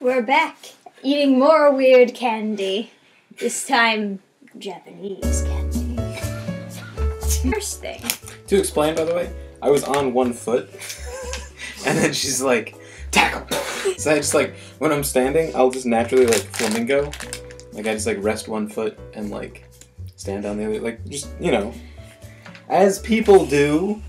We're back, eating more weird candy. This time, Japanese candy. First thing. To explain, by the way, I was on one foot, and then she's like, tackle! So I just like, when I'm standing, I'll just naturally like flamingo. Like I just like rest one foot and like stand on the other, like just, you know, as people do.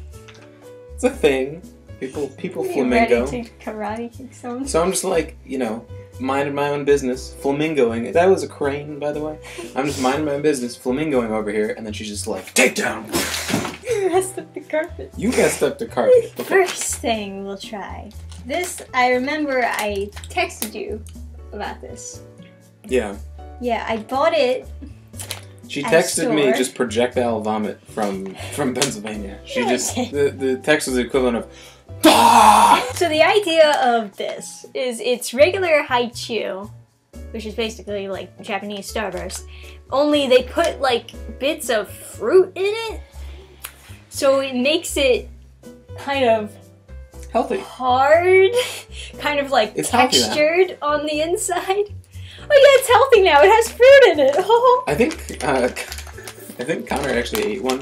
It's a thing. People flamingo. Ready to karate kick someone? So I'm just like, you know, minding my own business, flamingoing. That was a crane, by the way. I'm just minding my own business, flamingoing over here, and then she's just like, take down! You messed up the carpet. You messed up the carpet. Okay. First thing we'll try. This, I remember I texted you about this. Yeah. Yeah, I bought it. She texted me just projectile vomit from Pennsylvania. She just, the text was the equivalent of, ah! So the idea of this is it's regular haichu, which is basically like Japanese Starburst, only they put like bits of fruit in it, so it makes it kind of healthy, hard, kind of like it's textured on the inside. Oh yeah, it's healthy now. It has fruit in it. Oh. I think Connor actually ate one,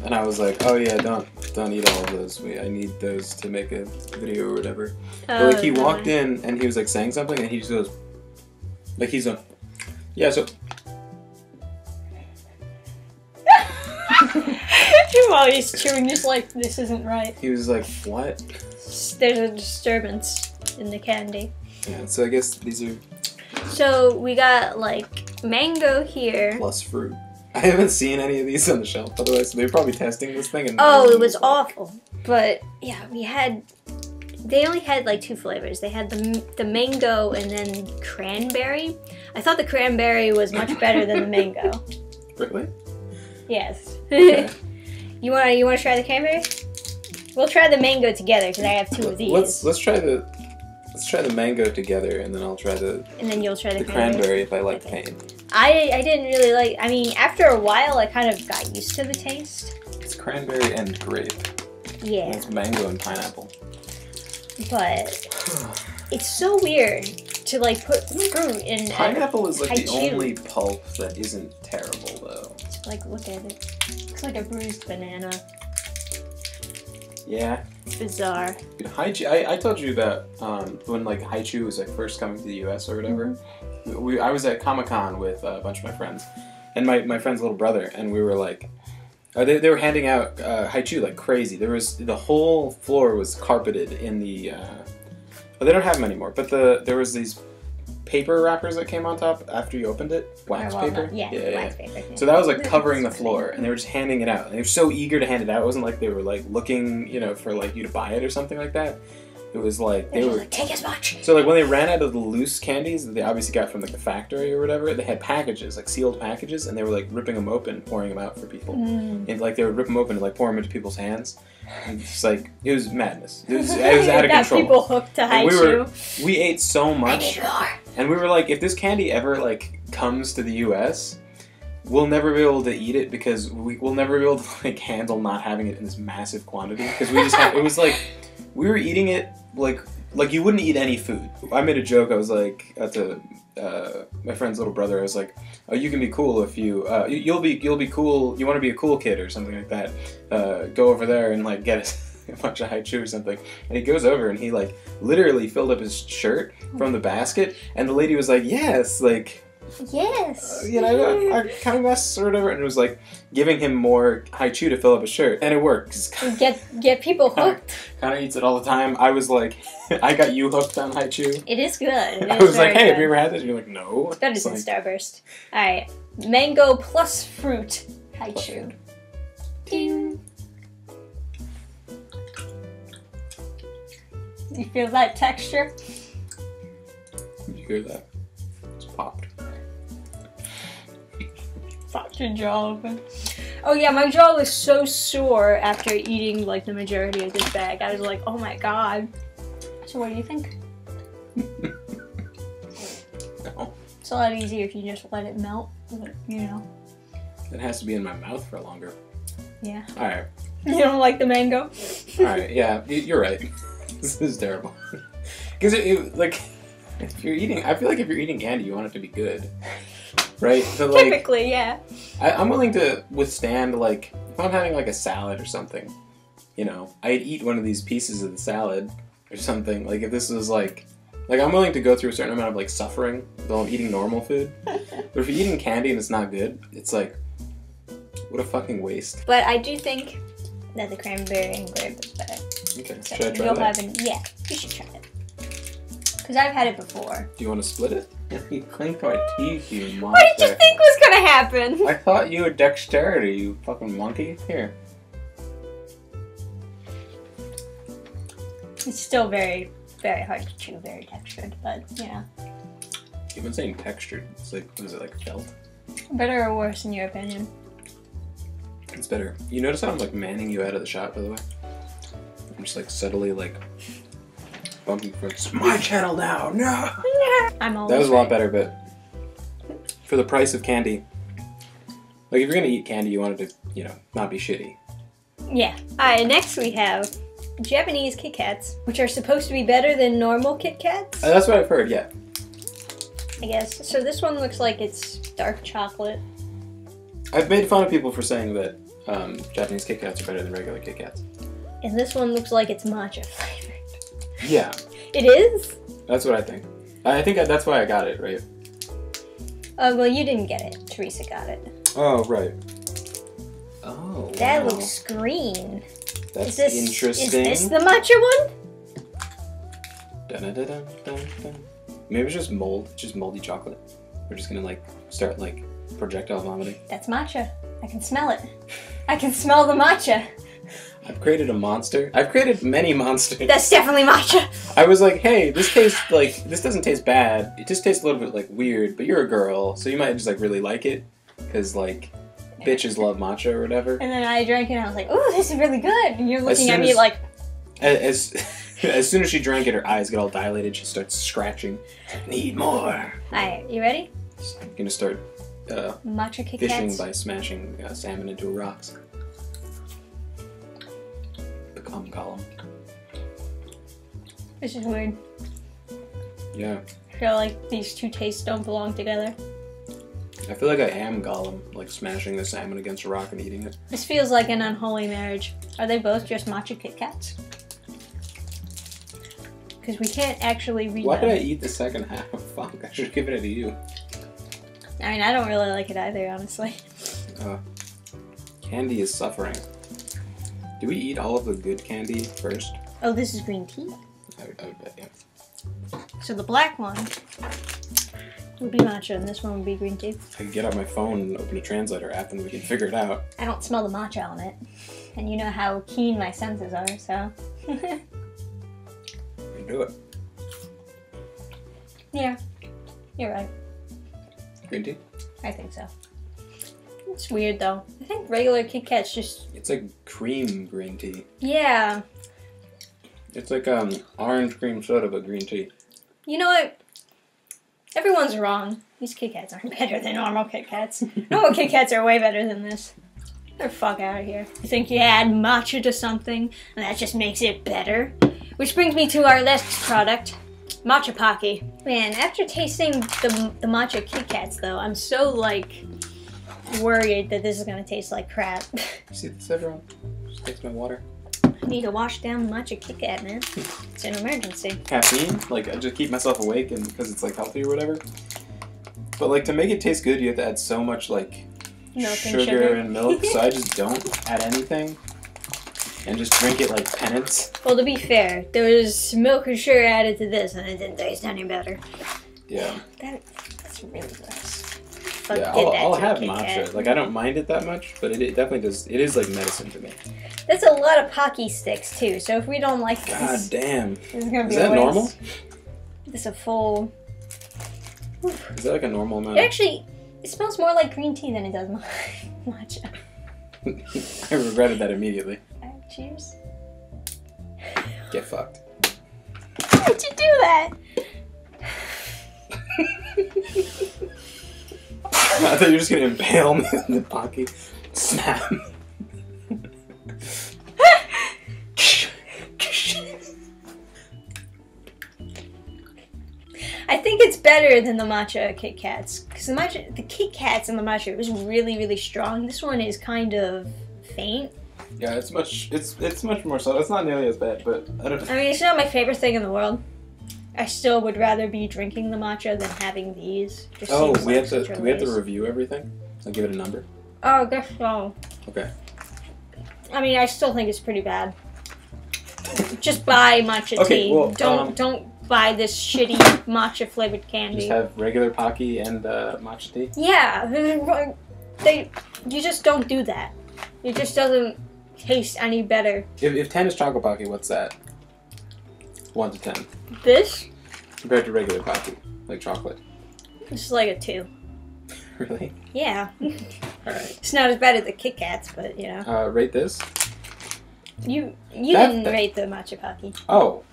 and I was like, oh yeah, don't eat all of those. I need those to make a video or whatever. But like he walked in and he was like saying something and he just goes, like he's a, yeah, so. While he's chewing, just like, this isn't right. He was like, what? There's a disturbance in the candy. Yeah, so I guess these are... So we got like mango here. Plus fruit. I haven't seen any of these on the shelf, by the way, so they're probably testing this thing. And oh, it was awful. But yeah, they only had like two flavors. They had the mango and then cranberry. I thought the cranberry was much better than the mango. Really? Yes. Okay. You wanna try the cranberry? We'll try the mango together because I have two of these. Let's try the mango together, and then I'll try the. And then you'll try the cranberry if I like pain. I didn't really like. I mean, after a while, I kind of got used to the taste. It's cranberry and grape. Yeah. And it's mango and pineapple. But it's so weird to like put fruit in. Pineapple is like the only pulp that isn't terrible, though. Like, look at it. Looks like a bruised banana. Yeah. Bizarre. Dude, haichu, I told you about when like haichu was like first coming to the U.S. or whatever. Mm-hmm. I was at Comic-Con with a bunch of my friends, and my friend's little brother, and we were like, they were handing out haichu like crazy. The whole floor was carpeted in the. Well, they don't have them anymore, but there was these paper wrappers that came on top after you opened it. Wax paper? Yeah, wax paper. So that was like covering the floor, and they were just handing it out. And they were so eager to hand it out. It wasn't like they were like looking, you know, for like you to buy it or something like that. It was like they were like, take as much. So like when they ran out of the loose candies that they obviously got from like the factory or whatever, they had packages, like sealed packages, and they were like ripping them open, pouring them out for people. And like they would rip them open and like pour them into people's hands. And it's like, it was madness. It was out of control. People hooked to haichu. We ate so much. I need more. And we were like, if this candy ever like comes to the U.S., we'll never be able to eat it because we'll never be able to like handle not having it in this massive quantity. Because we just it was like we were eating it like you wouldn't eat any food. I made a joke. I was like to my friend's little brother. I was like, oh, you can be cool if you'll be cool. You want to be a cool kid or something like that. Go over there and like get us a bunch of haichu or something. And he goes over and he like literally filled up his shirt from the basket, and the lady was like, yes, like, yes, you know, I kind of mess or whatever, and it was like giving him more haichu to fill up his shirt, and it works. Get people hooked. Connor eats it all the time. I was like, I got you hooked on haichu. It is good. I was like, hey, have you ever had this? And you're like, no. It's better than Starburst. All right, mango plus fruit haichu. Ding. You feel that texture? You hear that? It's popped. Popped your jaw open. Oh yeah, my jaw was so sore after eating like the majority of this bag. I was like, oh my god. So what do you think? No. It's a lot easier if you just let it melt, you know. It has to be in my mouth for longer. Yeah. Alright. You don't like the mango? Alright, yeah, you're right. This is terrible. Because it like, If you're eating, I feel like if you're eating candy, you want it to be good, right? So like, Typically, yeah. I'm willing to withstand, like, if I'm having like a salad or something, you know, I'd eat one of these pieces of the salad or something. Like if this was like I'm willing to go through a certain amount of like suffering while I'm eating normal food. But if you're eating candy and it's not good, it's like, what a fucking waste. But I do think that the cranberry and grape is better. Okay, So should I try that? Yeah, you should try it. Because I've had it before. Do you want to split it? You clinked my teeth, you monster. What did you think was gonna happen? I thought you had dexterity, you fucking monkey. Here. It's still very, very hard to chew, very textured, but you know. You've been saying textured. It's like, what is it, like felt? Better or worse in your opinion? It's better. You notice how I'm like manning you out of the shot, by the way? I'm just like subtly like bumping for it's my channel now. No. I'm always That was a lot better, but for the price of candy, like if you're gonna eat candy, you want it to, you know, not be shitty. Yeah. Alright, next we have Japanese Kit Kats, which are supposed to be better than normal Kit Kats. That's what I've heard. Yeah. I guess. So this one looks like it's dark chocolate. I've made fun of people for saying that Japanese Kit Kats are better than regular Kit Kats. And this one looks like it's matcha flavored. Yeah. It is? That's what I think. I think that's why I got it, right? Well, you didn't get it. Teresa got it. Oh, right. Oh, That wow. looks green. That's Is interesting. this the matcha one? Dun, dun, dun, dun, dun. Maybe it's just mold, just moldy chocolate. We're just gonna like start like projectile vomiting. That's matcha. I can smell it. I can smell the matcha. I've created a monster. I've created many monsters. That's definitely matcha. I was like, hey, this tastes like, this doesn't taste bad. It just tastes a little bit like weird, but you're a girl, so you might just like really like it. Cause like, bitches love matcha or whatever. And then I drank it and I was like, ooh, this is really good. And you're looking at me as- like... As soon as she drank it, her eyes get all dilated. She starts scratching. Need more. Alright, you ready? I'm gonna start Matcha Kit fishing Kats. by smashing salmon into rocks. The cum column. This is weird. Yeah. I feel like these two tastes don't belong together. I feel like I am Gollum, like smashing the salmon against a rock and eating it. This feels like an unholy marriage. Are they both just matcha Kit Kats? Because we can't actually read Why them. did I eat the second half? Fuck, I should have given it to you. I mean, I don't really like it either, honestly. Candy is suffering. Do we eat all of the good candy first? Oh, this is green tea. I would bet, yeah. So the black one would be matcha, and this one would be green tea. I could get out my phone and open a translator app and we can figure it out. I don't smell the matcha on it. And you know how keen my senses are, so... We can do it. Yeah, you're right. Green tea? I think so. It's weird, though. I think regular Kit Kats just... It's like cream green tea. Yeah. It's like orange cream soda but green tea. You know what? Everyone's wrong. These Kit Kats aren't better than normal Kit Kats. Normal Kit Kats are way better than this. Get the fuck out of here. You think you add matcha to something, and that just makes it better? Which brings me to our next product, Matcha Pocky. Man, after tasting the matcha Kit Kats, though, I'm so, like, worried that this is gonna taste like crap. You see this, everyone? Just takes my water. I need to wash down the matcha Kit Kat, man. It's an emergency. Caffeine? Like, I just keep myself awake and because it's, like, healthy or whatever. But, like, to make it taste good, you have to add so much, like, Milk and sugar sugar. and milk, so I just don't add anything. And just drink it like penance. Well, to be fair, there was milk and sugar added to this, and it didn't taste any better. Yeah. That's really gross. But Yeah, get that I'll to a have Kit matcha. Kat. Like, I don't mind it that much, but it definitely does. It is like medicine to me. That's a lot of Pocky sticks, too, so if we don't like God this, damn. this is gonna be Is that a waste. normal? This is a full... Is that like a normal amount? It actually, it smells more like green tea than it does matcha. I regretted that immediately. Alright, cheers. Get fucked. Why'd you do that? I thought you were just gonna impale me in the pocket. Snap. I think it's better than the matcha Kit Kats. Because the Kit Kats and the matcha was really, really strong. This one is kind of faint. Yeah, it's much more subtle. It's not nearly as bad, but I don't know. I mean, it's not my favorite thing in the world. I still would rather be drinking the matcha than having these. Just Oh, seems we like have to. such a Do we have to waste. review everything? So give it a number. Oh, I guess so. Okay. I mean, I still think it's pretty bad. Just buy matcha Okay, tea. well, Don't buy this shitty matcha flavored candy. Just have regular Pocky and matcha tea. Yeah, you just don't do that. It just doesn't taste any better. If 10 is chocolate Pocky, what's that? 1 to 10 This compared to regular Pocky, like chocolate. is like a 2. Really? Yeah. All right. It's not as bad as the Kit Kats, but you know. Rate this. You didn't rate the matcha Pocky. Oh,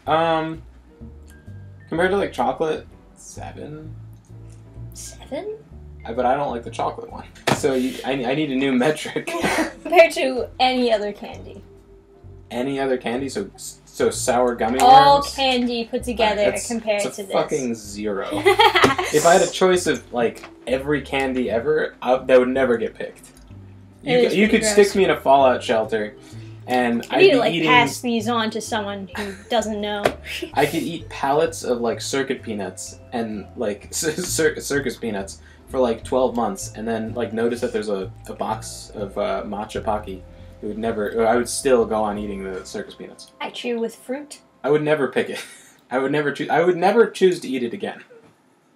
compared to like chocolate, 7. 7? But I don't like the chocolate one. So I need a new metric. Compared to any other candy. Any other candy? So sour gummy All worms? candy put together compared it's to a this. fucking 0. If I had a choice of like every candy ever, that would never get picked. You could stick me in a fallout shelter, and I I'd need be to like eating. pass these on to someone who doesn't know. I could eat pallets of like circuit peanuts and like circus peanuts for like 12 months, and then like notice that there's a box of matcha Pocky. It would never. I would still go on eating the circus peanuts. I chew with fruit. I would never pick it. I would never choose. I would never choose to eat it again.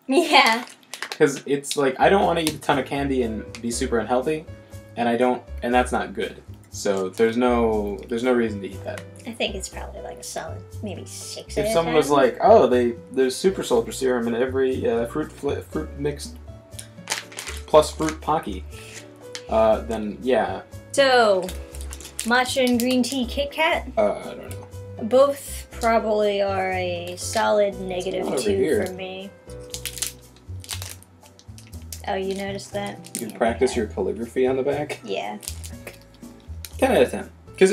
Yeah. Because it's like I don't want to eat a ton of candy and be super unhealthy, and and that's not good. So there's no reason to eat that. I think it's probably like a solid maybe 6. If someone was like, oh, there's super soldier serum in every fruit mixed plus fruit Pocky, then yeah. So, matcha and green tea Kit Kat. I don't know. Both probably are a solid -2 here. for me. Oh, you noticed that? You can practice your calligraphy on the back. Yeah. 10 out of 10. Because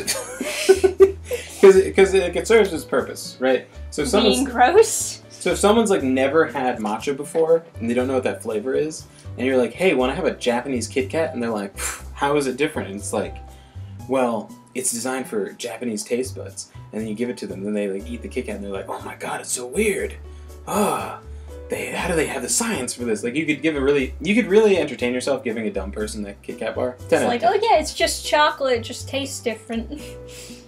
it serves its purpose, right? So if Being gross? So if someone's like never had matcha before and they don't know what that flavor is, and you're like, hey, want to have a Japanese Kit Kat? And they're like, how is it different? And it's like, well, it's designed for Japanese taste buds. And then you give it to them, and then they like eat the Kit Kat, and they're like, oh my god, it's so weird. Ah, how do they have the science for this? Like you could really entertain yourself giving a dumb person that Kit Kat bar. 10 It's like, oh yeah, it's just chocolate, it just tastes different.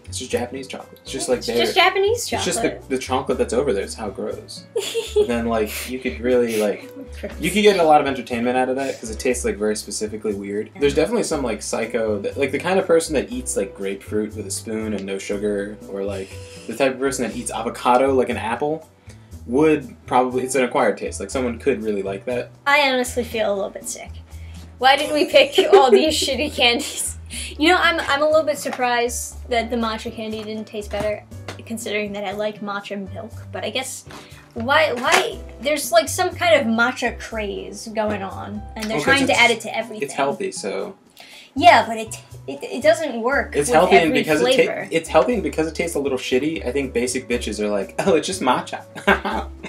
It's just Japanese chocolate. It's just like it's just Japanese chocolate. It's just the chocolate that's over there. It's how it grows. And then like you could really like you could get a lot of entertainment out of that because it tastes like very specifically weird. There's definitely some like psycho that, like the kind of person that eats like grapefruit with a spoon and no sugar, or like the type of person that eats avocado like an apple would probably, it's an acquired taste. Like someone could really like that. I honestly feel a little bit sick. Why did we pick all these shitty candies? You know, I'm a little bit surprised that the matcha candy didn't taste better, considering that I like matcha milk. But I guess why there's like some kind of matcha craze going on, and they're trying to add it to everything. It's healthy, so yeah, but it doesn't work. It's with healthy, and every because flavor. it's healthy, and because it tastes a little shitty. I think basic bitches are like, oh, it's just matcha.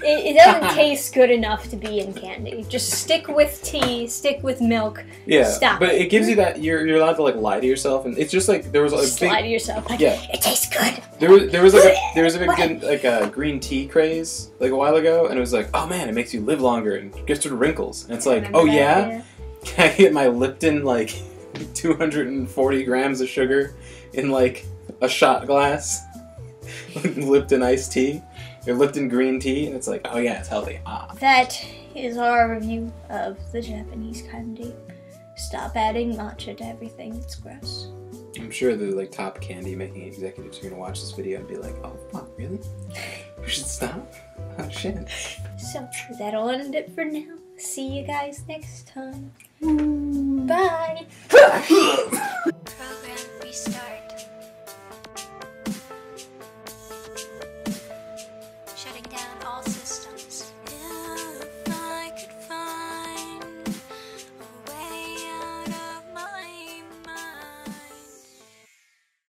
It doesn't taste good enough to be in candy. Just stick with tea, stick with milk. Yeah, stop. But it gives you that you're allowed to like lie to yourself, and it's just like there was Just lie to yourself. Like, yeah, it tastes good. there was a big good, like a green tea craze like a while ago, and it was like, oh man, it makes you live longer and gets rid of wrinkles, and it's like, oh yeah, can I get my Lipton like 240 grams of sugar in like a shot glass? Lipton iced tea or Lipton green tea, and it's like, oh yeah, it's healthy. That is our review of the Japanese candy. Stop adding matcha to everything, it's gross. I'm sure the like top candy making executives are gonna watch this video and be like, oh fuck, really? We should stop? Oh shit. So that'll end it for now. See you guys next time. Bye. Program restart.